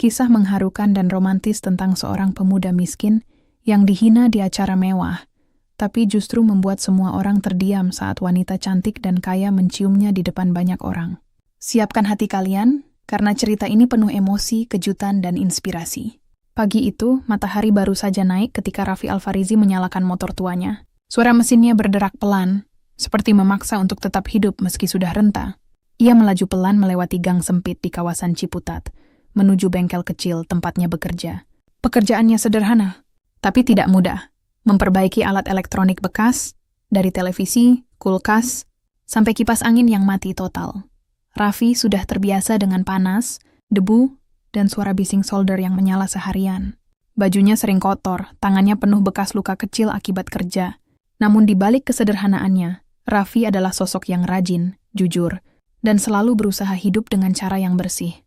Kisah mengharukan dan romantis tentang seorang pemuda miskin yang dihina di acara mewah, tapi justru membuat semua orang terdiam saat wanita cantik dan kaya menciumnya di depan banyak orang. Siapkan hati kalian, karena cerita ini penuh emosi, kejutan, dan inspirasi. Pagi itu, matahari baru saja naik ketika Raffi Al-Farizi menyalakan motor tuanya. Suara mesinnya berderak pelan, seperti memaksa untuk tetap hidup meski sudah renta. Ia melaju pelan melewati gang sempit di kawasan Ciputat, menuju bengkel kecil tempatnya bekerja. Pekerjaannya sederhana, tapi tidak mudah. Memperbaiki alat elektronik bekas, dari televisi, kulkas, sampai kipas angin yang mati total. Raffi sudah terbiasa dengan panas, debu, dan suara bising solder yang menyala seharian. Bajunya sering kotor, tangannya penuh bekas luka kecil akibat kerja. Namun di balik kesederhanaannya, Raffi adalah sosok yang rajin, jujur, dan selalu berusaha hidup dengan cara yang bersih.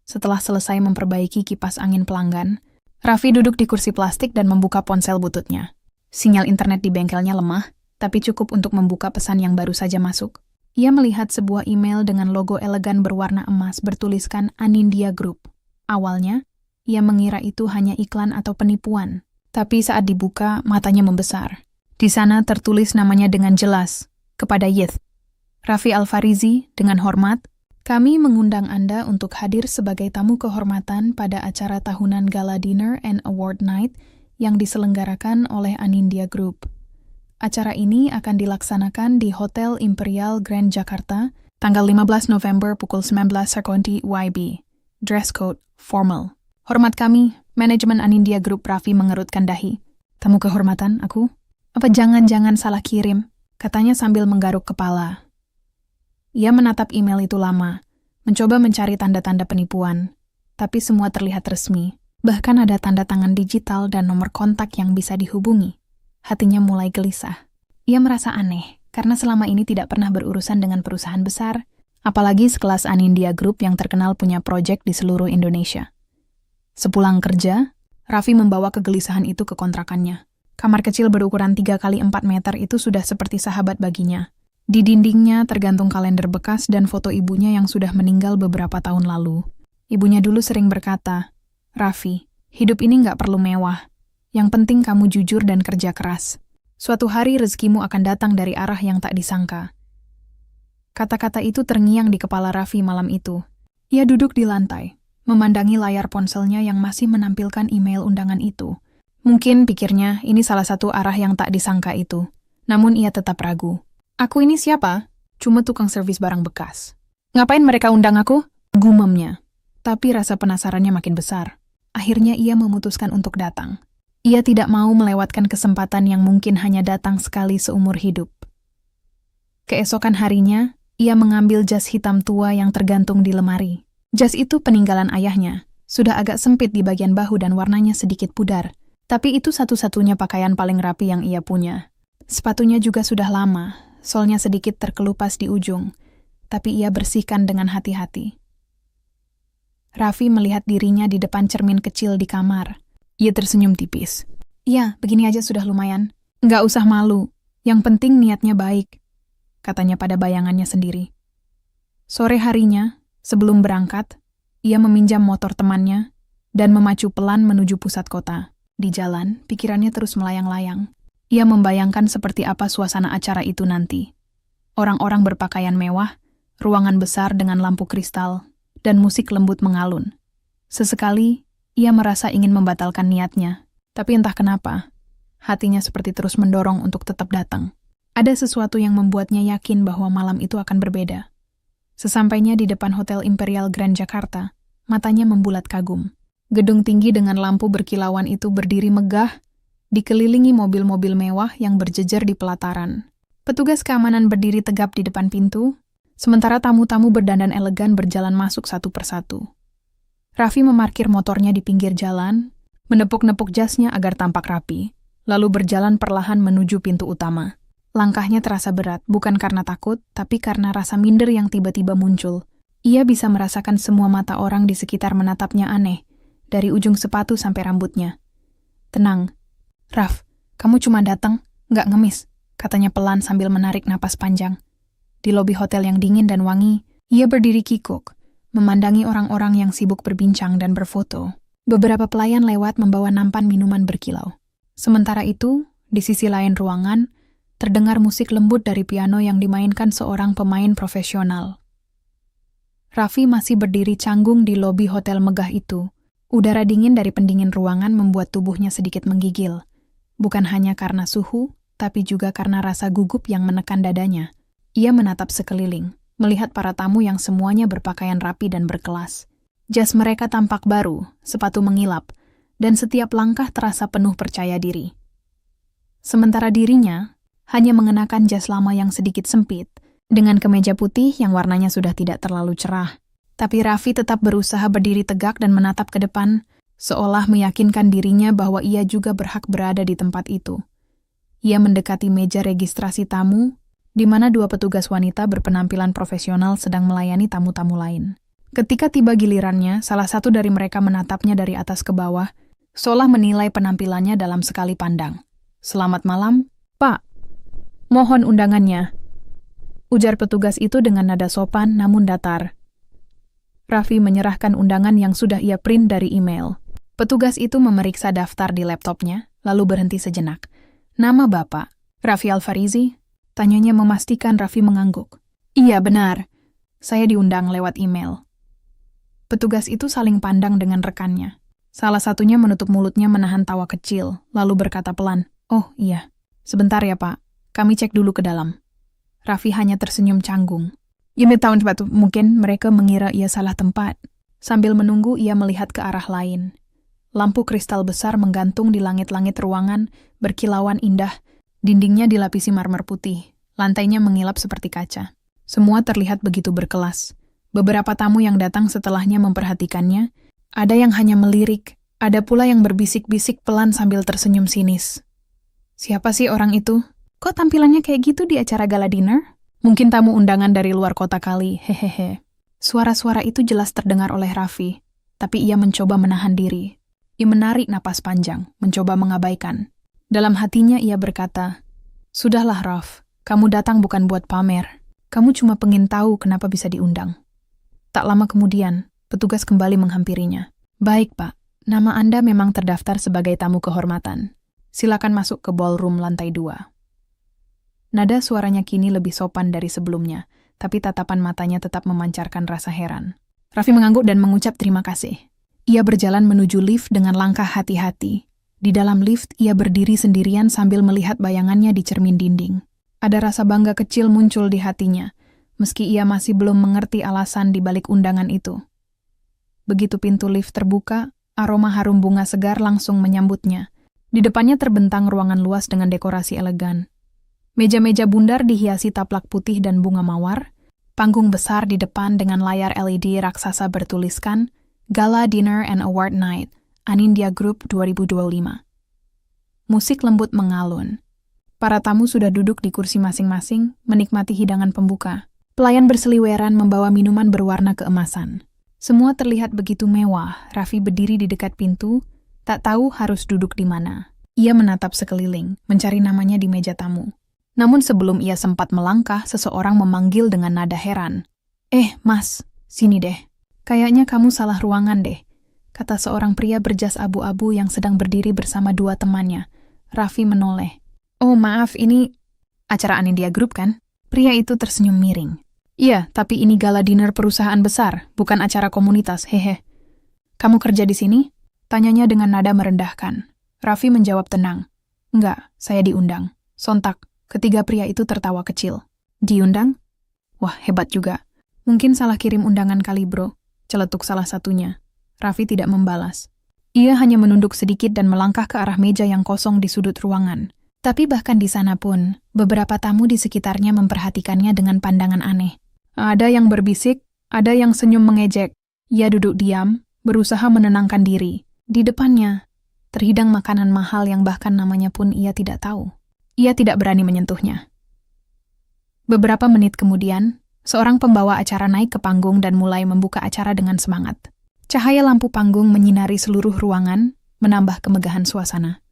Setelah selesai memperbaiki kipas angin pelanggan, Raffi duduk di kursi plastik dan membuka ponsel bututnya. Sinyal internet di bengkelnya lemah, tapi cukup untuk membuka pesan yang baru saja masuk. Ia melihat sebuah email dengan logo elegan berwarna emas bertuliskan Anindya Group. Awalnya, ia mengira itu hanya iklan atau penipuan. Tapi saat dibuka, matanya membesar. Di sana tertulis namanya dengan jelas, kepada Yith. Raffi Al-Farizi, dengan hormat, kami mengundang Anda untuk hadir sebagai tamu kehormatan pada acara tahunan Gala Dinner and Award Night yang diselenggarakan oleh Anindya Group. Acara ini akan dilaksanakan di Hotel Imperial Grand Jakarta, tanggal 15 November pukul 19.00 WIB. Dress code formal. Hormat kami, manajemen Anindya Group. Raffi mengerutkan dahi. Tamu kehormatan, aku? Apa jangan-jangan salah kirim? Katanya sambil menggaruk kepala. Ia menatap email itu lama, mencoba mencari tanda-tanda penipuan, tapi semua terlihat resmi. Bahkan ada tanda tangan digital dan nomor kontak yang bisa dihubungi. Hatinya mulai gelisah. Ia merasa aneh, karena selama ini tidak pernah berurusan dengan perusahaan besar, apalagi sekelas Anindya Group yang terkenal punya proyek di seluruh Indonesia. Sepulang kerja, Raffi membawa kegelisahan itu ke kontrakannya. Kamar kecil berukuran 3x4 meter itu sudah seperti sahabat baginya. Di dindingnya tergantung kalender bekas dan foto ibunya yang sudah meninggal beberapa tahun lalu. Ibunya dulu sering berkata, Raffi, hidup ini nggak perlu mewah. Yang penting kamu jujur dan kerja keras. Suatu hari rezekimu akan datang dari arah yang tak disangka. Kata-kata itu terngiang di kepala Raffi malam itu. Ia duduk di lantai, memandangi layar ponselnya yang masih menampilkan email undangan itu. Mungkin pikirnya ini salah satu arah yang tak disangka itu. Namun ia tetap ragu. Aku ini siapa? Cuma tukang servis barang bekas. Ngapain mereka undang aku? Gumamnya. Tapi rasa penasarannya makin besar. Akhirnya ia memutuskan untuk datang. Ia tidak mau melewatkan kesempatan yang mungkin hanya datang sekali seumur hidup. Keesokan harinya, ia mengambil jas hitam tua yang tergantung di lemari. Jas itu peninggalan ayahnya. Sudah agak sempit di bagian bahu dan warnanya sedikit pudar. Tapi itu satu-satunya pakaian paling rapi yang ia punya. Sepatunya juga sudah lama. Solnya sedikit terkelupas di ujung, tapi ia bersihkan dengan hati-hati. Raffi melihat dirinya di depan cermin kecil di kamar. Ia tersenyum tipis. Iya, begini aja sudah lumayan. Nggak usah malu, yang penting niatnya baik, katanya pada bayangannya sendiri. Sore harinya, sebelum berangkat, ia meminjam motor temannya dan memacu pelan menuju pusat kota. Di jalan, pikirannya terus melayang-layang. Ia membayangkan seperti apa suasana acara itu nanti. Orang-orang berpakaian mewah, ruangan besar dengan lampu kristal, dan musik lembut mengalun. Sesekali, ia merasa ingin membatalkan niatnya. Tapi entah kenapa, hatinya seperti terus mendorong untuk tetap datang. Ada sesuatu yang membuatnya yakin bahwa malam itu akan berbeda. Sesampainya di depan Hotel Imperial Grand Jakarta, matanya membulat kagum. Gedung tinggi dengan lampu berkilauan itu berdiri megah, dikelilingi mobil-mobil mewah yang berjejer di pelataran. Petugas keamanan berdiri tegap di depan pintu, sementara tamu-tamu berdandan elegan berjalan masuk satu persatu. Raffi memarkir motornya di pinggir jalan, menepuk-nepuk jasnya agar tampak rapi, lalu berjalan perlahan menuju pintu utama. Langkahnya terasa berat, bukan karena takut, tapi karena rasa minder yang tiba-tiba muncul. Ia bisa merasakan semua mata orang di sekitar menatapnya aneh, dari ujung sepatu sampai rambutnya. Tenang. Raf, kamu cuma datang, nggak ngemis, katanya pelan sambil menarik napas panjang. Di lobi hotel yang dingin dan wangi, ia berdiri kikuk, memandangi orang-orang yang sibuk berbincang dan berfoto. Beberapa pelayan lewat membawa nampan minuman berkilau. Sementara itu, di sisi lain ruangan, terdengar musik lembut dari piano yang dimainkan seorang pemain profesional. Raffi masih berdiri canggung di lobi hotel megah itu. Udara dingin dari pendingin ruangan membuat tubuhnya sedikit menggigil. Bukan hanya karena suhu, tapi juga karena rasa gugup yang menekan dadanya. Ia menatap sekeliling, melihat para tamu yang semuanya berpakaian rapi dan berkelas. Jas mereka tampak baru, sepatu mengilap, dan setiap langkah terasa penuh percaya diri. Sementara dirinya hanya mengenakan jas lama yang sedikit sempit, dengan kemeja putih yang warnanya sudah tidak terlalu cerah. Tapi Raffi tetap berusaha berdiri tegak dan menatap ke depan, seolah meyakinkan dirinya bahwa ia juga berhak berada di tempat itu. Ia mendekati meja registrasi tamu, di mana dua petugas wanita berpenampilan profesional sedang melayani tamu-tamu lain. Ketika tiba gilirannya, salah satu dari mereka menatapnya dari atas ke bawah, seolah menilai penampilannya dalam sekali pandang. "Selamat malam, Pak. Mohon undangannya," ujar petugas itu dengan nada sopan namun datar. Raffi menyerahkan undangan yang sudah ia print dari email. Petugas itu memeriksa daftar di laptopnya, lalu berhenti sejenak. "Nama Bapak, Raffi Alfarizi?" Tanyanya memastikan Raffi mengangguk. "Iya, benar. Saya diundang lewat email." Petugas itu saling pandang dengan rekannya. Salah satunya menutup mulutnya menahan tawa kecil, lalu berkata pelan, "Oh iya, sebentar ya Pak, kami cek dulu ke dalam." Raffi hanya tersenyum canggung. "Ya, tahun sepatu, mungkin mereka mengira ia salah tempat." Sambil menunggu, ia melihat ke arah lain. Lampu kristal besar menggantung di langit-langit ruangan, berkilauan indah. Dindingnya dilapisi marmer putih, lantainya mengilap seperti kaca. Semua terlihat begitu berkelas. Beberapa tamu yang datang setelahnya memperhatikannya, ada yang hanya melirik, ada pula yang berbisik-bisik pelan sambil tersenyum sinis. "Siapa sih orang itu? Kok tampilannya kayak gitu di acara gala dinner? Mungkin tamu undangan dari luar kota kali, hehehe." Suara-suara itu jelas terdengar oleh Raffi, tapi ia mencoba menahan diri. Ia menarik napas panjang, mencoba mengabaikan. Dalam hatinya ia berkata, "Sudahlah Raff, kamu datang bukan buat pamer. Kamu cuma pengen tahu kenapa bisa diundang." Tak lama kemudian, petugas kembali menghampirinya. "Baik Pak, nama Anda memang terdaftar sebagai tamu kehormatan. Silakan masuk ke ballroom lantai 2. Nada suaranya kini lebih sopan dari sebelumnya, tapi tatapan matanya tetap memancarkan rasa heran. Raffi mengangguk dan mengucap terima kasih. Ia berjalan menuju lift dengan langkah hati-hati. Di dalam lift, ia berdiri sendirian sambil melihat bayangannya di cermin dinding. Ada rasa bangga kecil muncul di hatinya, meski ia masih belum mengerti alasan di balik undangan itu. Begitu pintu lift terbuka, aroma harum bunga segar langsung menyambutnya. Di depannya terbentang ruangan luas dengan dekorasi elegan. Meja-meja bundar dihiasi taplak putih dan bunga mawar. Panggung besar di depan dengan layar LED raksasa bertuliskan Gala Dinner and Award Night, Anindya Group 2025. Musik lembut mengalun. Para tamu sudah duduk di kursi masing-masing, menikmati hidangan pembuka. Pelayan berseliweran membawa minuman berwarna keemasan. Semua terlihat begitu mewah. Raffi berdiri di dekat pintu, tak tahu harus duduk di mana. Ia menatap sekeliling, mencari namanya di meja tamu. Namun sebelum ia sempat melangkah, seseorang memanggil dengan nada heran. Mas, sini deh. Kayaknya kamu salah ruangan deh," kata seorang pria berjas abu-abu yang sedang berdiri bersama dua temannya. Raffi menoleh. "Oh maaf, ini acara Anindya Group kan?" Pria itu tersenyum miring. "Iya, tapi ini gala dinner perusahaan besar, bukan acara komunitas, hehe." "Kamu kerja di sini?" tanyanya dengan nada merendahkan. Raffi menjawab tenang. "Enggak, saya diundang." Sontak, ketiga pria itu tertawa kecil. "Diundang? Wah, hebat juga. Mungkin salah kirim undangan kali bro," celetuk salah satunya. Raffi tidak membalas. Ia hanya menunduk sedikit dan melangkah ke arah meja yang kosong di sudut ruangan. Tapi bahkan di sana pun, beberapa tamu di sekitarnya memperhatikannya dengan pandangan aneh. Ada yang berbisik, ada yang senyum mengejek. Ia duduk diam, berusaha menenangkan diri. Di depannya, terhidang makanan mahal yang bahkan namanya pun ia tidak tahu. Ia tidak berani menyentuhnya. Beberapa menit kemudian, seorang pembawa acara naik ke panggung dan mulai membuka acara dengan semangat. Cahaya lampu panggung menyinari seluruh ruangan, menambah kemegahan suasana.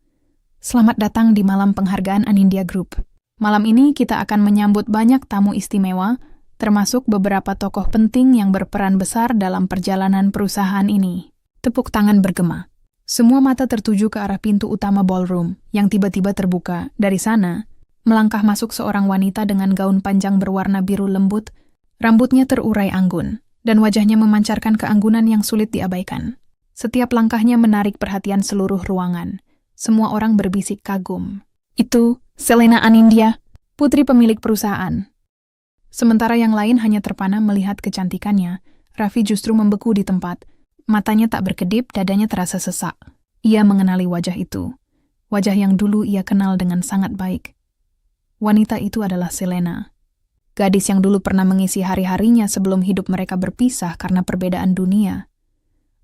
Selamat datang di malam penghargaan Anindya Group. Malam ini kita akan menyambut banyak tamu istimewa, termasuk beberapa tokoh penting yang berperan besar dalam perjalanan perusahaan ini. Tepuk tangan bergema. Semua mata tertuju ke arah pintu utama ballroom yang tiba-tiba terbuka. Dari sana, melangkah masuk seorang wanita dengan gaun panjang berwarna biru lembut, rambutnya terurai anggun, dan wajahnya memancarkan keanggunan yang sulit diabaikan. Setiap langkahnya menarik perhatian seluruh ruangan. Semua orang berbisik kagum. Itu Selena Anindya, putri pemilik perusahaan. Sementara yang lain hanya terpana melihat kecantikannya, Raffi justru membeku di tempat. Matanya tak berkedip, dadanya terasa sesak. Ia mengenali wajah itu. Wajah yang dulu ia kenal dengan sangat baik. Wanita itu adalah Selena. Gadis yang dulu pernah mengisi hari-harinya sebelum hidup mereka berpisah karena perbedaan dunia.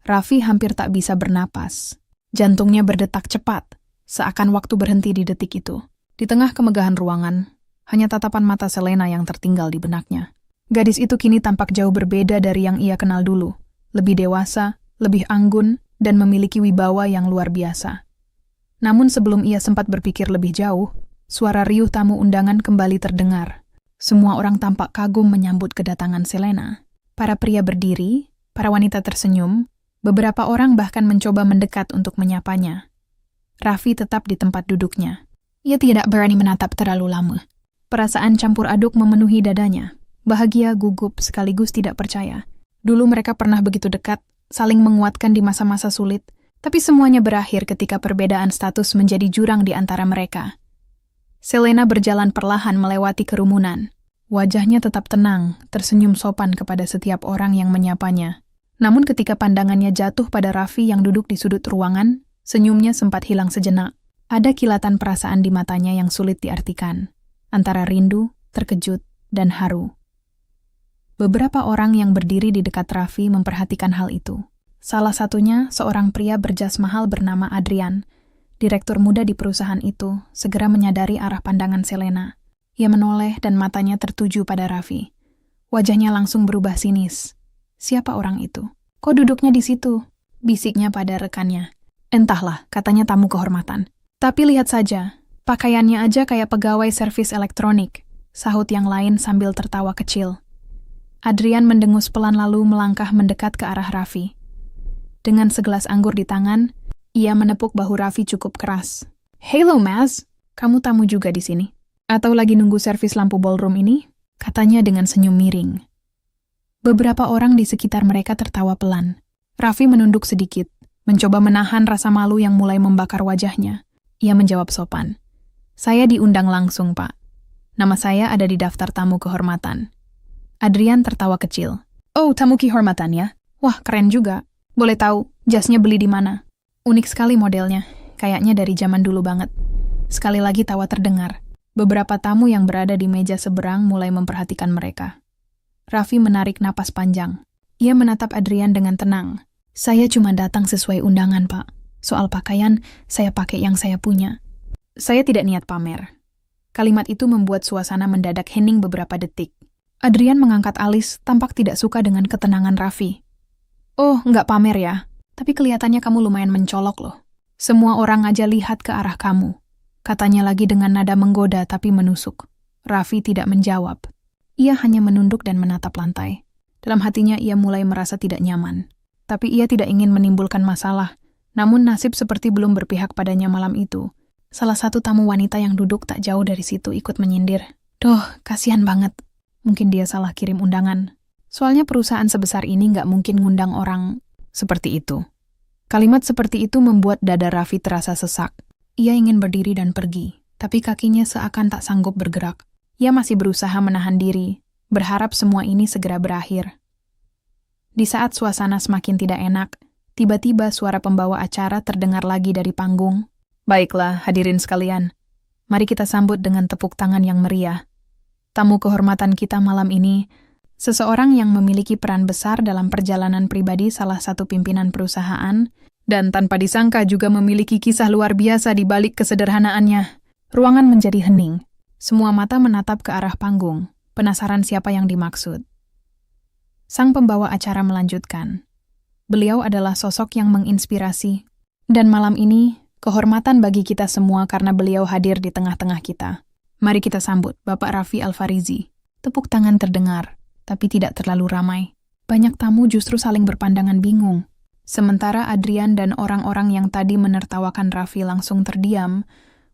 Raffi hampir tak bisa bernapas. Jantungnya berdetak cepat, seakan waktu berhenti di detik itu. Di tengah kemegahan ruangan, hanya tatapan mata Selena yang tertinggal di benaknya. Gadis itu kini tampak jauh berbeda dari yang ia kenal dulu. Lebih dewasa, lebih anggun, dan memiliki wibawa yang luar biasa. Namun sebelum ia sempat berpikir lebih jauh, suara riuh tamu undangan kembali terdengar. Semua orang tampak kagum menyambut kedatangan Selena. Para pria berdiri, para wanita tersenyum, beberapa orang bahkan mencoba mendekat untuk menyapanya. Raffi tetap di tempat duduknya. Ia tidak berani menatap terlalu lama. Perasaan campur aduk memenuhi dadanya. Bahagia, gugup, sekaligus tidak percaya. Dulu mereka pernah begitu dekat, saling menguatkan di masa-masa sulit, tapi semuanya berakhir ketika perbedaan status menjadi jurang di antara mereka. Selena berjalan perlahan melewati kerumunan. Wajahnya tetap tenang, tersenyum sopan kepada setiap orang yang menyapanya. Namun ketika pandangannya jatuh pada Raffi yang duduk di sudut ruangan, senyumnya sempat hilang sejenak. Ada kilatan perasaan di matanya yang sulit diartikan, antara rindu, terkejut, dan haru. Beberapa orang yang berdiri di dekat Raffi memperhatikan hal itu. Salah satunya, seorang pria berjas mahal bernama Adrian. Direktur muda di perusahaan itu segera menyadari arah pandangan Selena. Ia menoleh dan matanya tertuju pada Raffi. Wajahnya langsung berubah sinis. Siapa orang itu? Kok duduknya di situ? Bisiknya pada rekannya. Entahlah, katanya tamu kehormatan. Tapi lihat saja, pakaiannya aja kayak pegawai servis elektronik, sahut yang lain sambil tertawa kecil. Adrian mendengus pelan lalu melangkah mendekat ke arah Raffi. Dengan segelas anggur di tangan, ia menepuk bahu Raffi cukup keras. "Hello, Maz. Kamu tamu juga di sini? Atau lagi nunggu servis lampu ballroom ini?" katanya dengan senyum miring. Beberapa orang di sekitar mereka tertawa pelan. Raffi menunduk sedikit, mencoba menahan rasa malu yang mulai membakar wajahnya. Ia menjawab sopan. "Saya diundang langsung, Pak. Nama saya ada di daftar tamu kehormatan." Adrian tertawa kecil. "Oh, tamu kehormatan ya? Wah, keren juga. Boleh tahu, jasnya beli di mana?" "Unik sekali modelnya. Kayaknya dari zaman dulu banget." Sekali lagi tawa terdengar. Beberapa tamu yang berada di meja seberang mulai memperhatikan mereka. Raffi menarik napas panjang. Ia menatap Adrian dengan tenang. "Saya cuma datang sesuai undangan, Pak. Soal pakaian, saya pakai yang saya punya. Saya tidak niat pamer." Kalimat itu membuat suasana mendadak hening beberapa detik. Adrian mengangkat alis, tampak tidak suka dengan ketenangan Raffi. "Oh, nggak pamer ya? Tapi kelihatannya kamu lumayan mencolok loh. Semua orang aja lihat ke arah kamu," katanya lagi dengan nada menggoda tapi menusuk. Raffi tidak menjawab. Ia hanya menunduk dan menatap lantai. Dalam hatinya ia mulai merasa tidak nyaman. Tapi ia tidak ingin menimbulkan masalah. Namun nasib seperti belum berpihak padanya malam itu. Salah satu tamu wanita yang duduk tak jauh dari situ ikut menyindir. "Duh, kasihan banget. Mungkin dia salah kirim undangan. Soalnya perusahaan sebesar ini nggak mungkin ngundang orang seperti itu." Kalimat seperti itu membuat dada Raffi terasa sesak. Ia ingin berdiri dan pergi, tapi kakinya seakan tak sanggup bergerak. Ia masih berusaha menahan diri, berharap semua ini segera berakhir. Di saat suasana semakin tidak enak, tiba-tiba suara pembawa acara terdengar lagi dari panggung. "Baiklah, hadirin sekalian. Mari kita sambut dengan tepuk tangan yang meriah. Tamu kehormatan kita malam ini, seseorang yang memiliki peran besar dalam perjalanan pribadi salah satu pimpinan perusahaan, dan tanpa disangka juga memiliki kisah luar biasa di balik kesederhanaannya." Ruangan menjadi hening. Semua mata menatap ke arah panggung, penasaran siapa yang dimaksud. Sang pembawa acara melanjutkan. Beliau adalah sosok yang menginspirasi, dan malam ini, kehormatan bagi kita semua karena beliau hadir di tengah-tengah kita. Mari kita sambut Bapak Raffi Alfarizi. Tepuk tangan terdengar. tapi tidak terlalu ramai. Banyak tamu justru saling berpandangan bingung. Sementara Adrian dan orang-orang yang tadi menertawakan Raffi langsung terdiam,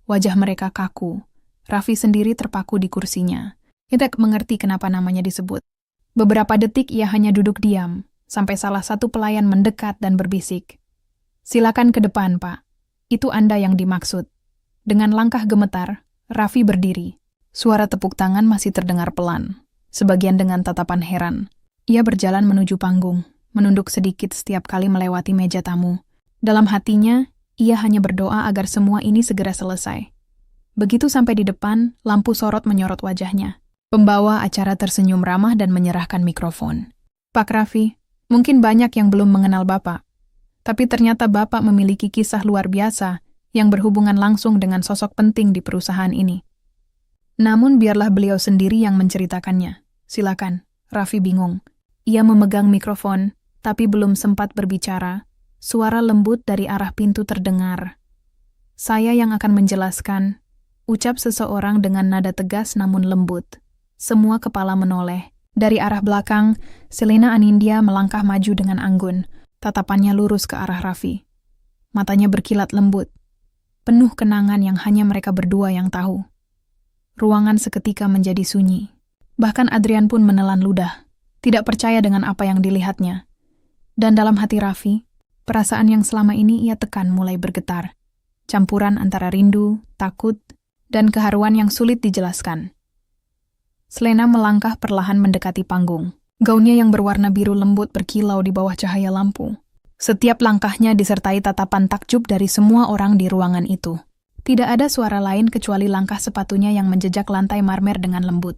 wajah mereka kaku. Raffi sendiri terpaku di kursinya. Ia tak mengerti kenapa namanya disebut. Beberapa detik ia hanya duduk diam, sampai salah satu pelayan mendekat dan berbisik. "Silakan ke depan, Pak. Itu Anda yang dimaksud." Dengan langkah gemetar, Raffi berdiri. Suara tepuk tangan masih terdengar pelan, sebagian dengan tatapan heran. Ia berjalan menuju panggung, menunduk sedikit setiap kali melewati meja tamu. Dalam hatinya, ia hanya berdoa agar semua ini segera selesai. Begitu sampai di depan, lampu sorot menyorot wajahnya. Pembawa acara tersenyum ramah dan menyerahkan mikrofon. "Pak Raffi, mungkin banyak yang belum mengenal Bapak. Tapi ternyata Bapak memiliki kisah luar biasa yang berhubungan langsung dengan sosok penting di perusahaan ini. Namun biarlah beliau sendiri yang menceritakannya. Silakan." Raffi bingung. Ia memegang mikrofon, tapi belum sempat berbicara. Suara lembut dari arah pintu terdengar. "Saya yang akan menjelaskan," ucap seseorang dengan nada tegas namun lembut. Semua kepala menoleh. Dari arah belakang, Selena Anindya melangkah maju dengan anggun. Tatapannya lurus ke arah Raffi. Matanya berkilat lembut. Penuh kenangan yang hanya mereka berdua yang tahu. Ruangan seketika menjadi sunyi. Bahkan Adrian pun menelan ludah. Tidak percaya dengan apa yang dilihatnya. Dan dalam hati Raffi, perasaan yang selama ini ia tekan mulai bergetar. Campuran antara rindu, takut, dan keharuan yang sulit dijelaskan. Selena melangkah perlahan mendekati panggung. Gaunnya yang berwarna biru lembut berkilau di bawah cahaya lampu. Setiap langkahnya disertai tatapan takjub dari semua orang di ruangan itu. Tidak ada suara lain kecuali langkah sepatunya yang menjejak lantai marmer dengan lembut.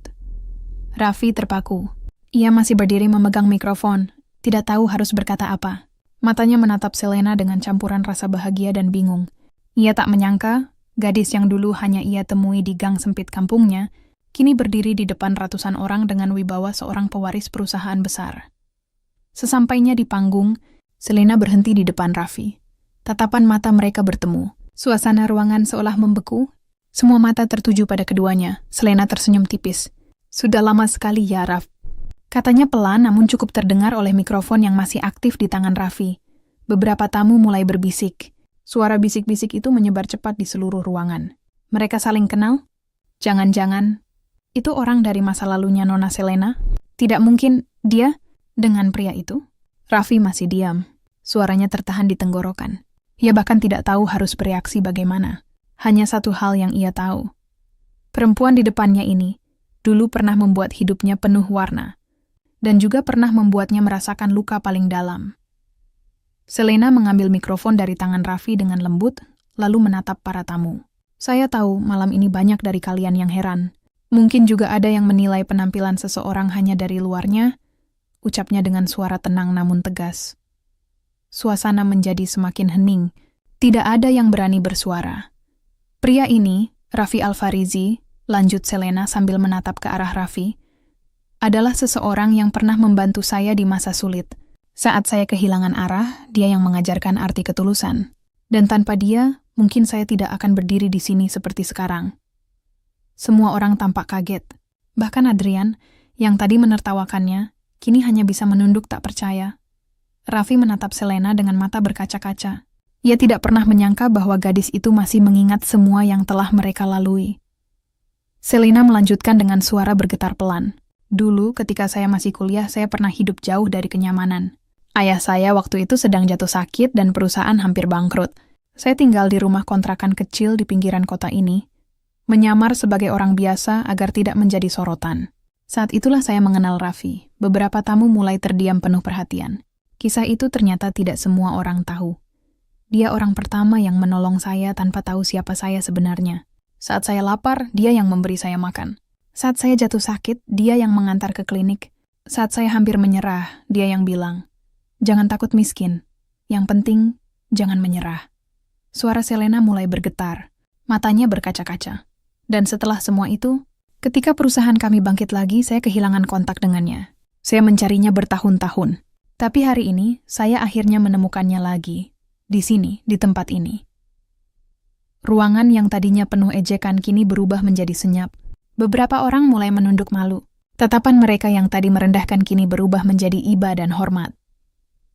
Raffi terpaku. Ia masih berdiri memegang mikrofon, tidak tahu harus berkata apa. Matanya menatap Selena dengan campuran rasa bahagia dan bingung. Ia tak menyangka, gadis yang dulu hanya ia temui di gang sempit kampungnya, kini berdiri di depan ratusan orang dengan wibawa seorang pewaris perusahaan besar. Sesampainya di panggung, Selena berhenti di depan Raffi. Tatapan mata mereka bertemu. Suasana ruangan seolah membeku. Semua mata tertuju pada keduanya. Selena tersenyum tipis. "Sudah lama sekali ya, Raff," katanya pelan namun cukup terdengar oleh mikrofon yang masih aktif di tangan Raffi. Beberapa tamu mulai berbisik. Suara bisik-bisik itu menyebar cepat di seluruh ruangan. Mereka saling kenal? Jangan-jangan itu orang dari masa lalunya Nona Selena? Tidak mungkin dia dengan pria itu? Raffi masih diam. Suaranya tertahan di tenggorokan. Ia bahkan tidak tahu harus bereaksi bagaimana. Hanya satu hal yang ia tahu. Perempuan di depannya ini dulu pernah membuat hidupnya penuh warna. Dan juga pernah membuatnya merasakan luka paling dalam. Selena mengambil mikrofon dari tangan Raffi dengan lembut, lalu menatap para tamu. "Saya tahu malam ini banyak dari kalian yang heran. Mungkin juga ada yang menilai penampilan seseorang hanya dari luarnya," ucapnya dengan suara tenang namun tegas. Suasana menjadi semakin hening. Tidak ada yang berani bersuara. "Pria ini, Raffi Alfarizi," lanjut Selena sambil menatap ke arah Raffi, "adalah seseorang yang pernah membantu saya di masa sulit. Saat saya kehilangan arah, dia yang mengajarkan arti ketulusan. Dan tanpa dia, mungkin saya tidak akan berdiri di sini seperti sekarang." Semua orang tampak kaget. Bahkan Adrian, yang tadi menertawakannya, kini hanya bisa menunduk tak percaya. Raffi menatap Selena dengan mata berkaca-kaca. Ia tidak pernah menyangka bahwa gadis itu masih mengingat semua yang telah mereka lalui. Selena melanjutkan dengan suara bergetar pelan. "Dulu ketika saya masih kuliah, saya pernah hidup jauh dari kenyamanan. Ayah saya waktu itu sedang jatuh sakit dan perusahaan hampir bangkrut. Saya tinggal di rumah kontrakan kecil di pinggiran kota ini, menyamar sebagai orang biasa agar tidak menjadi sorotan. Saat itulah saya mengenal Raffi. Beberapa tamu mulai terdiam penuh perhatian. Kisah itu ternyata tidak semua orang tahu. Dia orang pertama yang menolong saya tanpa tahu siapa saya sebenarnya. Saat saya lapar, dia yang memberi saya makan. Saat saya jatuh sakit, dia yang mengantar ke klinik. Saat saya hampir menyerah, dia yang bilang, 'Jangan takut miskin. Yang penting, jangan menyerah.'" Suara Selena mulai bergetar. Matanya berkaca-kaca. "Dan setelah semua itu, ketika perusahaan kami bangkit lagi, saya kehilangan kontak dengannya. Saya mencarinya bertahun-tahun. Tapi hari ini, saya akhirnya menemukannya lagi. Di sini, di tempat ini." Ruangan yang tadinya penuh ejekan kini berubah menjadi senyap. Beberapa orang mulai menunduk malu. Tatapan mereka yang tadi merendahkan kini berubah menjadi iba dan hormat.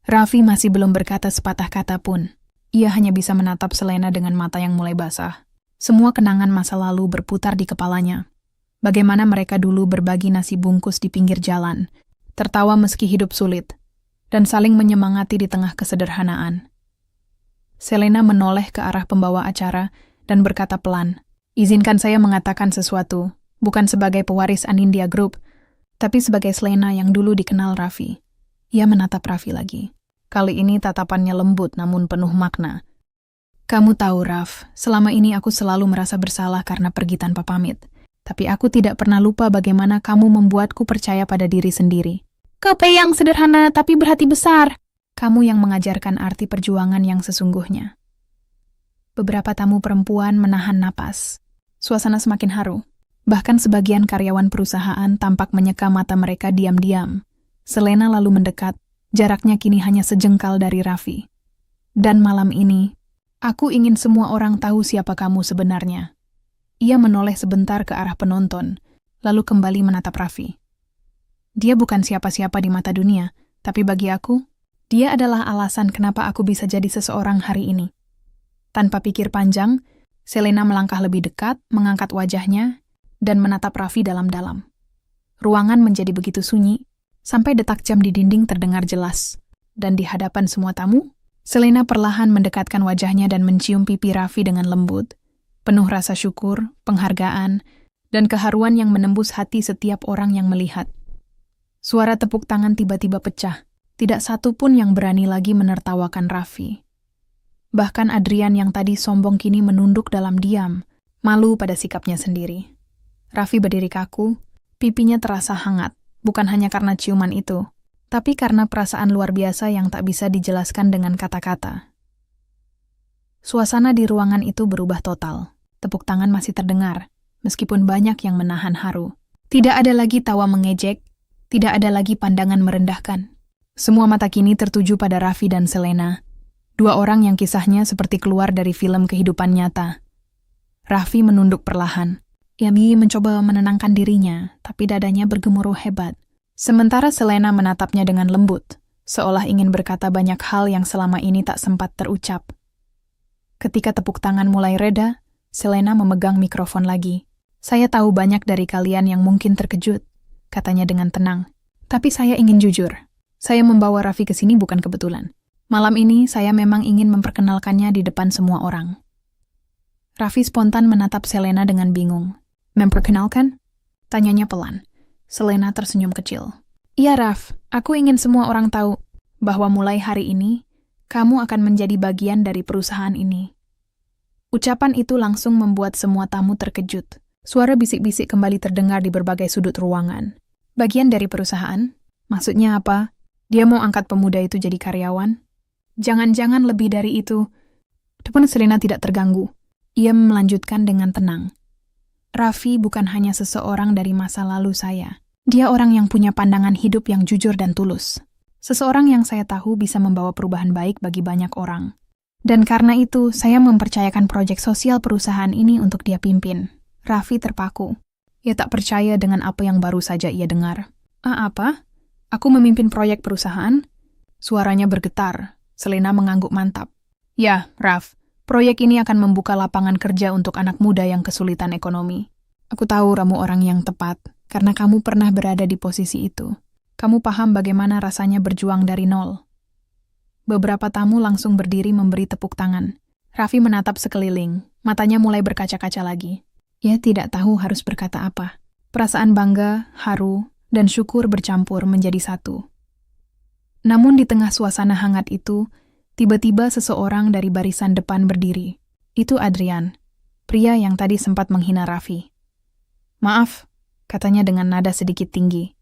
Raffi masih belum berkata sepatah kata pun. Ia hanya bisa menatap Selena dengan mata yang mulai basah. Semua kenangan masa lalu berputar di kepalanya. Bagaimana mereka dulu berbagi nasi bungkus di pinggir jalan, tertawa meski hidup sulit, dan saling menyemangati di tengah kesederhanaan. Selena menoleh ke arah pembawa acara dan berkata pelan, "Izinkan saya mengatakan sesuatu, bukan sebagai pewaris Anindya Group, tapi sebagai Selena yang dulu dikenal Raffi." Ia menatap Raffi lagi. Kali ini tatapannya lembut namun penuh makna. "Kamu tahu, Raff, selama ini aku selalu merasa bersalah karena pergi tanpa pamit. Tapi aku tidak pernah lupa bagaimana kamu membuatku percaya pada diri sendiri. Kau yang sederhana tapi berhati besar. Kamu yang mengajarkan arti perjuangan yang sesungguhnya." Beberapa tamu perempuan menahan napas. Suasana semakin haru. Bahkan sebagian karyawan perusahaan tampak menyeka mata mereka diam-diam. Selena lalu mendekat, jaraknya kini hanya sejengkal dari Raffi. "Dan malam ini, aku ingin semua orang tahu siapa kamu sebenarnya." Ia menoleh sebentar ke arah penonton, lalu kembali menatap Raffi. "Dia bukan siapa-siapa di mata dunia, tapi bagi aku, dia adalah alasan kenapa aku bisa jadi seseorang hari ini." Tanpa pikir panjang, Selena melangkah lebih dekat, mengangkat wajahnya, dan menatap Raffi dalam-dalam. Ruangan menjadi begitu sunyi, sampai detak jam di dinding terdengar jelas. Dan di hadapan semua tamu, Selena perlahan mendekatkan wajahnya dan mencium pipi Raffi dengan lembut, penuh rasa syukur, penghargaan, dan keharuan yang menembus hati setiap orang yang melihat. Suara tepuk tangan tiba-tiba pecah. Tidak satu pun yang berani lagi menertawakan Raffi. Bahkan Adrian yang tadi sombong kini menunduk dalam diam, malu pada sikapnya sendiri. Raffi berdiri kaku, pipinya terasa hangat, bukan hanya karena ciuman itu, tapi karena perasaan luar biasa yang tak bisa dijelaskan dengan kata-kata. Suasana di ruangan itu berubah total. Tepuk tangan masih terdengar, meskipun banyak yang menahan haru. Tidak ada lagi tawa mengejek, tidak ada lagi pandangan merendahkan. Semua mata kini tertuju pada Raffi dan Selena, dua orang yang kisahnya seperti keluar dari film kehidupan nyata. Raffi menunduk perlahan. Ia mencoba menenangkan dirinya, tapi dadanya bergemuruh hebat. Sementara Selena menatapnya dengan lembut, seolah ingin berkata banyak hal yang selama ini tak sempat terucap. Ketika tepuk tangan mulai reda, Selena memegang mikrofon lagi. "Saya tahu banyak dari kalian yang mungkin terkejut," katanya dengan tenang. "Tapi saya ingin jujur. Saya membawa Raffi ke sini bukan kebetulan. Malam ini saya memang ingin memperkenalkannya di depan semua orang." Raffi spontan menatap Selena dengan bingung. "Memperkenalkan?" tanyanya pelan. Selena tersenyum kecil. "Iya, Raff, aku ingin semua orang tahu bahwa mulai hari ini, kamu akan menjadi bagian dari perusahaan ini." Ucapan itu langsung membuat semua tamu terkejut. Suara bisik-bisik kembali terdengar di berbagai sudut ruangan. "Bagian dari perusahaan? Maksudnya apa? Dia mau angkat pemuda itu jadi karyawan? Jangan-jangan lebih dari itu." Tepun Selena tidak terganggu. Ia melanjutkan dengan tenang. "Raffi bukan hanya seseorang dari masa lalu saya. Dia orang yang punya pandangan hidup yang jujur dan tulus. Seseorang yang saya tahu bisa membawa perubahan baik bagi banyak orang. Dan karena itu, saya mempercayakan proyek sosial perusahaan ini untuk dia pimpin." Raffi terpaku. Ia tak percaya dengan apa yang baru saja ia dengar. Apa? Aku memimpin proyek perusahaan?" Suaranya bergetar. Selena mengangguk mantap. "Ya, Raff, proyek ini akan membuka lapangan kerja untuk anak muda yang kesulitan ekonomi. Aku tahu kamu orang yang tepat, karena kamu pernah berada di posisi itu. Kamu paham bagaimana rasanya berjuang dari nol." Beberapa tamu langsung berdiri memberi tepuk tangan. Raffi menatap sekeliling, matanya mulai berkaca-kaca lagi. Ia tidak tahu harus berkata apa. Perasaan bangga, haru, dan syukur bercampur menjadi satu. Namun di tengah suasana hangat itu, tiba-tiba seseorang dari barisan depan berdiri. Itu Adrian, pria yang tadi sempat menghina Raffi. "Maaf," katanya dengan nada sedikit tinggi.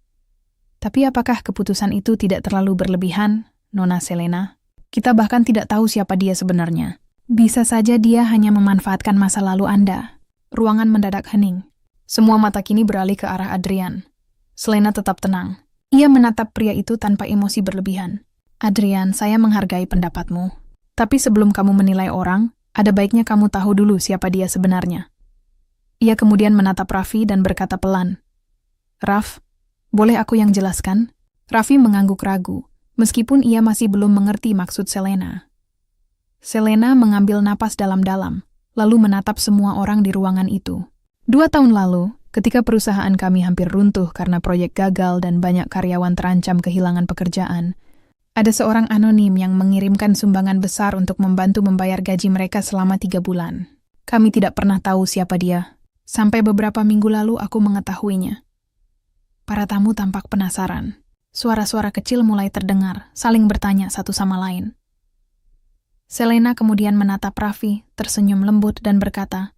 "Tapi apakah keputusan itu tidak terlalu berlebihan, Nona Selena? Kita bahkan tidak tahu siapa dia sebenarnya. Bisa saja dia hanya memanfaatkan masa lalu Anda." Ruangan mendadak hening. Semua mata kini beralih ke arah Adrian. Selena tetap tenang. Ia menatap pria itu tanpa emosi berlebihan. "Adrian, saya menghargai pendapatmu. Tapi sebelum kamu menilai orang, ada baiknya kamu tahu dulu siapa dia sebenarnya." Ia kemudian menatap Raffi dan berkata pelan, "Raff, Boleh aku yang jelaskan? Raffi mengangguk ragu, meskipun ia masih belum mengerti maksud Selena. Selena mengambil napas dalam-dalam, lalu menatap semua orang di ruangan itu. 2 tahun lalu, ketika perusahaan kami hampir runtuh karena proyek gagal dan banyak karyawan terancam kehilangan pekerjaan, ada seorang anonim yang mengirimkan sumbangan besar untuk membantu membayar gaji mereka selama 3 bulan. Kami tidak pernah tahu siapa dia. Sampai beberapa minggu lalu aku mengetahuinya. Para tamu tampak penasaran. Suara-suara kecil mulai terdengar, saling bertanya satu sama lain. Selena kemudian menatap Raffi, tersenyum lembut dan berkata,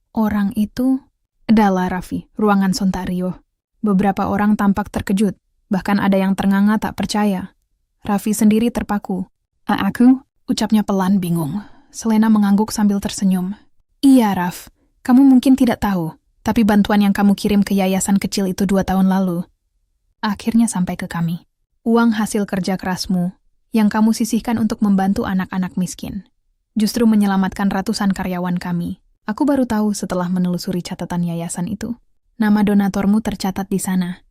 "Orang itu adalah Raffi, ruangan Sontario." Beberapa orang tampak terkejut, bahkan ada yang ternganga tak percaya. Raffi sendiri terpaku. Aku?" ucapnya pelan bingung. Selena mengangguk sambil tersenyum. "Iya, Raff. Kamu mungkin tidak tahu, tapi bantuan yang kamu kirim ke yayasan kecil itu 2 tahun lalu akhirnya sampai ke kami. Uang hasil kerja kerasmu yang kamu sisihkan untuk membantu anak-anak miskin justru menyelamatkan ratusan karyawan kami. Aku baru tahu setelah menelusuri catatan yayasan itu. Nama donatormu tercatat di sana."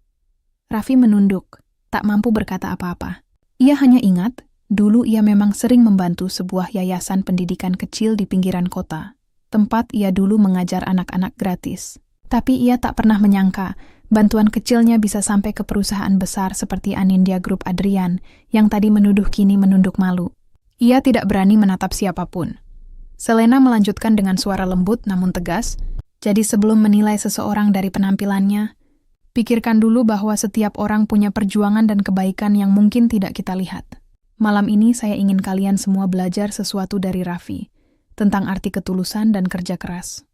Raffi menunduk, tak mampu berkata apa-apa. Ia hanya ingat, dulu ia memang sering membantu sebuah yayasan pendidikan kecil di pinggiran kota, tempat ia dulu mengajar anak-anak gratis. Tapi ia tak pernah menyangka bantuan kecilnya bisa sampai ke perusahaan besar seperti Anindya Group Adrian, yang tadi menuduh kini menunduk malu. Ia tidak berani menatap siapapun. Selena melanjutkan dengan suara lembut namun tegas, "Jadi sebelum menilai seseorang dari penampilannya, pikirkan dulu bahwa setiap orang punya perjuangan dan kebaikan yang mungkin tidak kita lihat. Malam ini saya ingin kalian semua belajar sesuatu dari Raffi, tentang arti ketulusan dan kerja keras."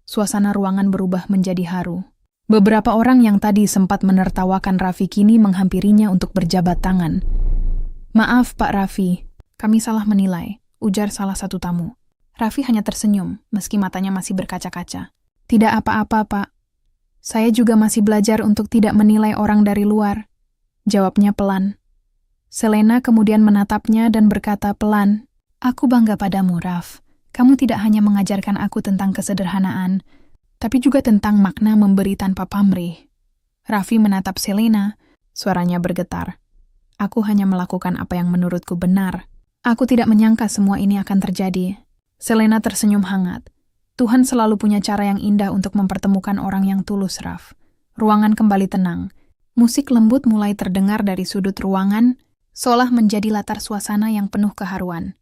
Suasana ruangan berubah menjadi haru. Beberapa orang yang tadi sempat menertawakan Raffi kini menghampirinya untuk berjabat tangan. "Maaf Pak Raffi, kami salah menilai," ujar salah satu tamu. Raffi hanya tersenyum, meski matanya masih berkaca-kaca. "Tidak apa-apa Pak. Saya juga masih belajar untuk tidak menilai orang dari luar," jawabnya pelan. Selena kemudian menatapnya dan berkata pelan, "Aku bangga padamu, Raff. Kamu tidak hanya mengajarkan aku tentang kesederhanaan, tapi juga tentang makna memberi tanpa pamrih." Raffi menatap Selena, suaranya bergetar. "Aku hanya melakukan apa yang menurutku benar. Aku tidak menyangka semua ini akan terjadi." Selena tersenyum hangat. "Tuhan selalu punya cara yang indah untuk mempertemukan orang yang tulus, Raff." Ruangan kembali tenang. Musik lembut mulai terdengar dari sudut ruangan, seolah menjadi latar suasana yang penuh keharuan.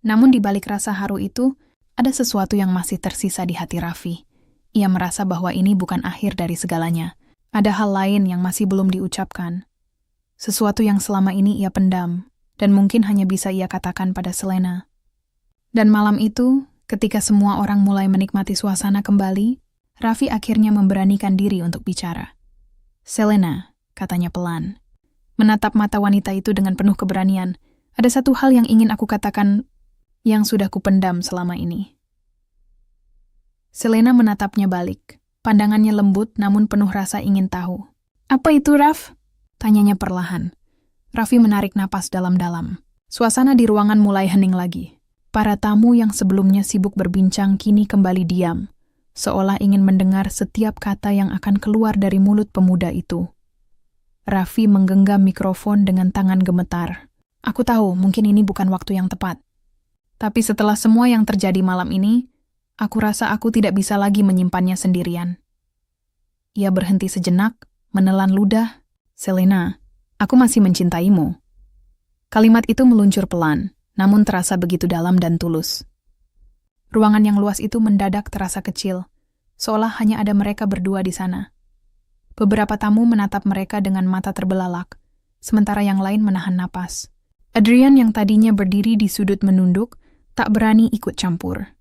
Namun di balik rasa haru itu, ada sesuatu yang masih tersisa di hati Raffi. Ia merasa bahwa ini bukan akhir dari segalanya. Ada hal lain yang masih belum diucapkan. Sesuatu yang selama ini ia pendam, dan mungkin hanya bisa ia katakan pada Selena. Dan malam itu, ketika semua orang mulai menikmati suasana kembali, Raffi akhirnya memberanikan diri untuk bicara. "Selena," katanya pelan. Menatap mata wanita itu dengan penuh keberanian, "Ada satu hal yang ingin aku katakan yang sudah kupendam selama ini." Selena menatapnya balik. Pandangannya lembut namun penuh rasa ingin tahu. "Apa itu, Raff?" tanyanya perlahan. Raffi menarik napas dalam-dalam. Suasana di ruangan mulai hening lagi. Para tamu yang sebelumnya sibuk berbincang kini kembali diam, seolah ingin mendengar setiap kata yang akan keluar dari mulut pemuda itu. Raffi menggenggam mikrofon dengan tangan gemetar. "Aku tahu mungkin ini bukan waktu yang tepat. Tapi setelah semua yang terjadi malam ini, aku rasa aku tidak bisa lagi menyimpannya sendirian." Ia berhenti sejenak, menelan ludah. "Selena, aku masih mencintaimu." Kalimat itu meluncur pelan, namun terasa begitu dalam dan tulus. Ruangan yang luas itu mendadak terasa kecil, seolah hanya ada mereka berdua di sana. Beberapa tamu menatap mereka dengan mata terbelalak, sementara yang lain menahan napas. Adrian yang tadinya berdiri di sudut menunduk, tak berani ikut campur.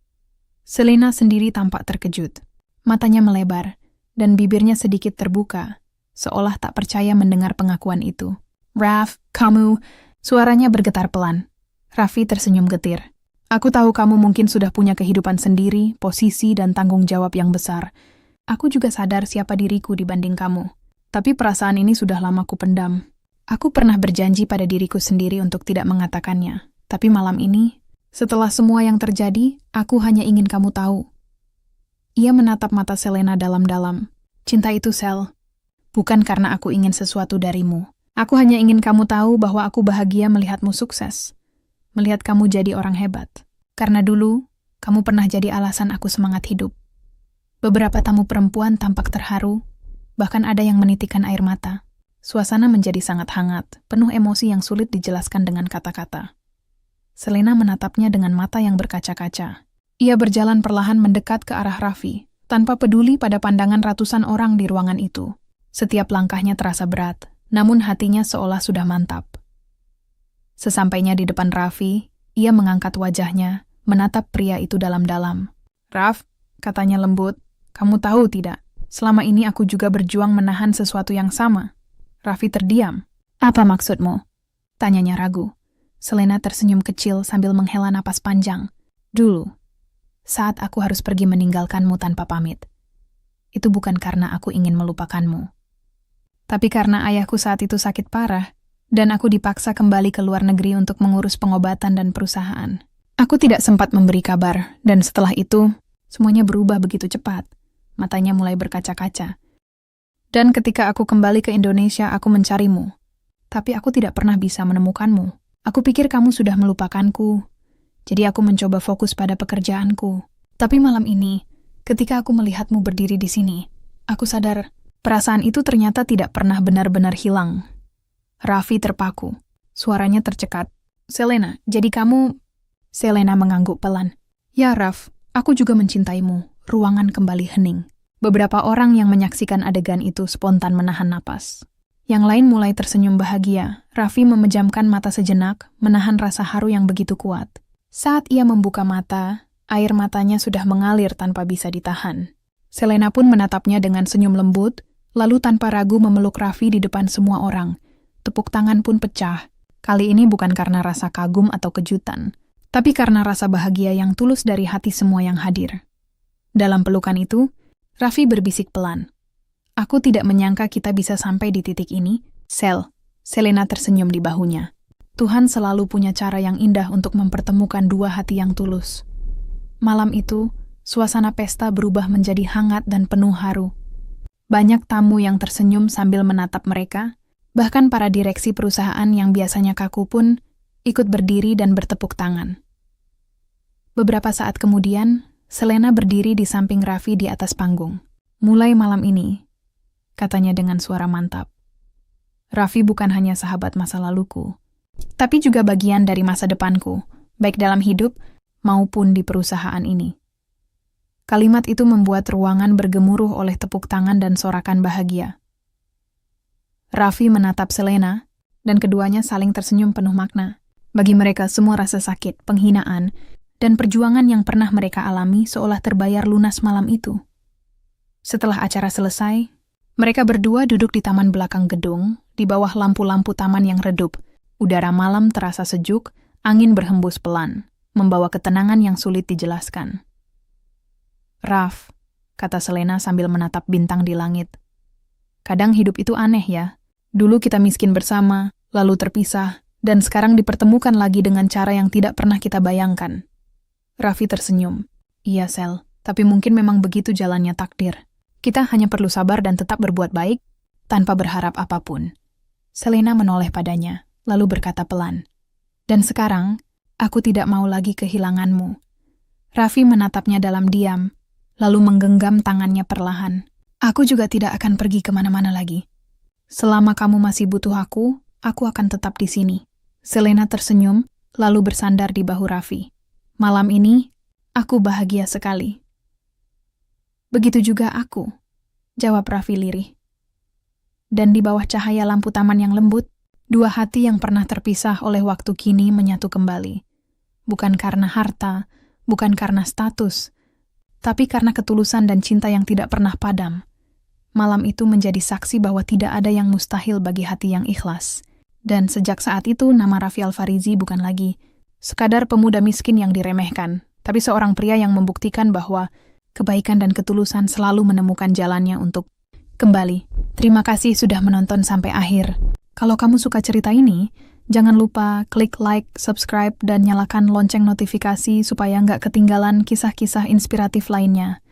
Selena sendiri tampak terkejut. Matanya melebar, dan bibirnya sedikit terbuka, seolah tak percaya mendengar pengakuan itu. "Raff, kamu..." Suaranya bergetar pelan. Raffi tersenyum getir. "Aku tahu kamu mungkin sudah punya kehidupan sendiri, posisi, dan tanggung jawab yang besar. Aku juga sadar siapa diriku dibanding kamu. Tapi perasaan ini sudah lama kupendam. Aku pernah berjanji pada diriku sendiri untuk tidak mengatakannya. Tapi malam ini, setelah semua yang terjadi, aku hanya ingin kamu tahu." Ia menatap mata Selena dalam-dalam. "Cinta itu, Sel, Bukan karena aku ingin sesuatu darimu. Aku hanya ingin kamu tahu bahwa aku bahagia melihatmu sukses. Melihat kamu jadi orang hebat. Karena dulu, kamu pernah jadi alasan aku semangat hidup. Beberapa tamu perempuan tampak terharu, bahkan ada yang menitikkan air mata. Suasana menjadi sangat hangat, penuh emosi yang sulit dijelaskan dengan kata-kata. Selena menatapnya dengan mata yang berkaca-kaca. Ia berjalan perlahan mendekat ke arah Raffi, tanpa peduli pada pandangan ratusan orang di ruangan itu. Setiap langkahnya terasa berat, namun hatinya seolah sudah mantap. Sesampainya di depan Raffi, ia mengangkat wajahnya, menatap pria itu dalam-dalam. "Raff," katanya lembut, "kamu tahu tidak, selama ini aku juga berjuang menahan sesuatu yang sama." Raffi terdiam. "Apa maksudmu?" tanyanya ragu. Selena tersenyum kecil sambil menghela napas panjang. "Dulu, saat aku harus pergi meninggalkanmu tanpa pamit, itu bukan karena aku ingin melupakanmu. Tapi karena ayahku saat itu sakit parah, dan aku dipaksa kembali ke luar negeri untuk mengurus pengobatan dan perusahaan. Aku tidak sempat memberi kabar, dan setelah itu, semuanya berubah begitu cepat." Matanya mulai berkaca-kaca. "Dan ketika aku kembali ke Indonesia, aku mencarimu. Tapi aku tidak pernah bisa menemukanmu. Aku pikir kamu sudah melupakanku, jadi aku mencoba fokus pada pekerjaanku. Tapi malam ini, ketika aku melihatmu berdiri di sini, aku sadar perasaan itu ternyata tidak pernah benar-benar hilang." Raffi terpaku. Suaranya tercekat. "Selena, jadi kamu..." Selena mengangguk pelan. "Ya, Raff, aku juga mencintaimu." Ruangan kembali hening. Beberapa orang yang menyaksikan adegan itu spontan menahan napas. Yang lain mulai tersenyum bahagia. Raffi memejamkan mata sejenak, menahan rasa haru yang begitu kuat. Saat ia membuka mata, air matanya sudah mengalir tanpa bisa ditahan. Selena pun menatapnya dengan senyum lembut, lalu tanpa ragu memeluk Raffi di depan semua orang. Tepuk tangan pun pecah. Kali ini bukan karena rasa kagum atau kejutan, tapi karena rasa bahagia yang tulus dari hati semua yang hadir. Dalam pelukan itu, Raffi berbisik pelan. "Aku tidak menyangka kita bisa sampai di titik ini, Sel." Selena tersenyum di bahunya. Tuhan selalu punya cara yang indah untuk mempertemukan dua hati yang tulus. Malam itu, suasana pesta berubah menjadi hangat dan penuh haru. Banyak tamu yang tersenyum sambil menatap mereka, bahkan para direksi perusahaan yang biasanya kaku pun ikut berdiri dan bertepuk tangan. Beberapa saat kemudian, Selena berdiri di samping Raffi di atas panggung. "Mulai malam ini," katanya dengan suara mantap. "Raffi bukan hanya sahabat masa laluku, tapi juga bagian dari masa depanku, baik dalam hidup maupun di perusahaan ini." Kalimat itu membuat ruangan bergemuruh oleh tepuk tangan dan sorakan bahagia. Raffi menatap Selena, dan keduanya saling tersenyum penuh makna. Bagi mereka semua rasa sakit, penghinaan, dan perjuangan yang pernah mereka alami seolah terbayar lunas malam itu. Setelah acara selesai, mereka berdua duduk di taman belakang gedung, di bawah lampu-lampu taman yang redup. Udara malam terasa sejuk, angin berhembus pelan, membawa ketenangan yang sulit dijelaskan. "Raff," kata Selena sambil menatap bintang di langit. "Kadang hidup itu aneh ya. Dulu kita miskin bersama, lalu terpisah, dan sekarang dipertemukan lagi dengan cara yang tidak pernah kita bayangkan." Raffi tersenyum. "Iya, Sel, tapi mungkin memang begitu jalannya takdir. Kita hanya perlu sabar dan tetap berbuat baik, tanpa berharap apapun." Selena menoleh padanya, lalu berkata pelan, "Dan sekarang, aku tidak mau lagi kehilanganmu." Raffi menatapnya dalam diam, lalu menggenggam tangannya perlahan. "Aku juga tidak akan pergi kemana-mana lagi. Selama kamu masih butuh aku akan tetap di sini." Selena tersenyum, lalu bersandar di bahu Raffi. "Malam ini, aku bahagia sekali." "Begitu juga aku," jawab Raffi lirih. Dan di bawah cahaya lampu taman yang lembut, dua hati yang pernah terpisah oleh waktu kini menyatu kembali. Bukan karena harta, bukan karena status, tapi karena ketulusan dan cinta yang tidak pernah padam. Malam itu menjadi saksi bahwa tidak ada yang mustahil bagi hati yang ikhlas. Dan sejak saat itu, nama Raffi Alfarizi bukan lagi sekadar pemuda miskin yang diremehkan, tapi seorang pria yang membuktikan bahwa kebaikan dan ketulusan selalu menemukan jalannya untuk kembali. Terima kasih sudah menonton sampai akhir. Kalau kamu suka cerita ini, jangan lupa klik like, subscribe, dan nyalakan lonceng notifikasi supaya nggak ketinggalan kisah-kisah inspiratif lainnya.